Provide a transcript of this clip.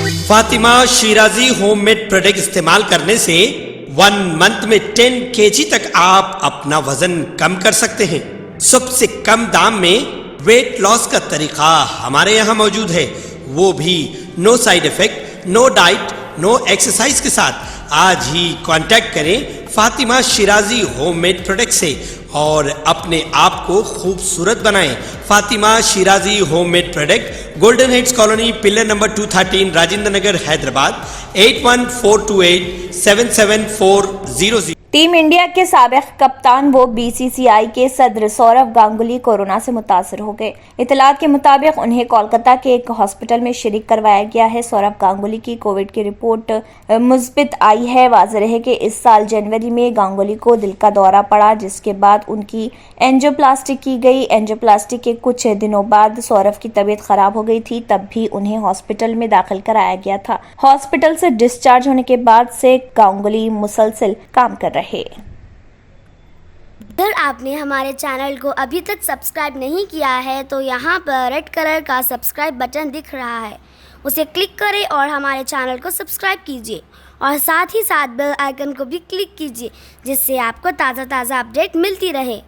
Fatima Shirazi homemade product इस्तेमाल करने से 1 मंथ में 10 kg तक आप अपना वजन कम कर सकते हैं। सबसे कम दाम में वेट लॉस का तरीका हमारे यहाँ मौजूद है, वो भी no side effect, no diet, no exercise के साथ। आज ही कांटेक्ट करें फातिमा शिराजी होममेड प्रोडक्ट से और अपने आप को खूबसूरत बनाएं। Fatima Shirazi homemade product, golden heads colony, pillar number 213, Rajendra Nagar, Hyderabad 8142877400। Team India के साबिक कप्तान व बीसीसीआई के सदर सौरव गांगुली कोरोना से मुतासर हो गए। इतलात के मुताबिक उन्हें कोलकाता के एक हॉस्पिटल में शरीक करवाया गया है। सौरव गांगुली की कोविड की रिपोर्ट मुस्बित आई है। वाज़ेह है कि इस साल जनवरी में गांगुली को दिल का दौरा पड़ा, जिसके बाद उनकी एंजियोप्लास्टी की गई। एंजियोप्लास्टी के कुछ दिनों बाद सौरव की तबीयत खराब हो गई थी, तब भी उन्हें हॉस्पिटल में दाखिल कराया गया था। हॉस्पिटल से डिस्चार्ज होने के बाद से गांगुली मुसलसल काम कर रहे। अगर आपने हमारे चैनल को अभी तक सब्सक्राइब नहीं किया है तो यहाँ पर रेड कलर का सब्सक्राइब बटन दिख रहा है, उसे क्लिक करें और हमारे चैनल को सब्सक्राइब कीजिए और साथ ही साथ बेल आइकन को भी क्लिक कीजिए, जिससे आपको ताज़ा अपडेट मिलती रहे।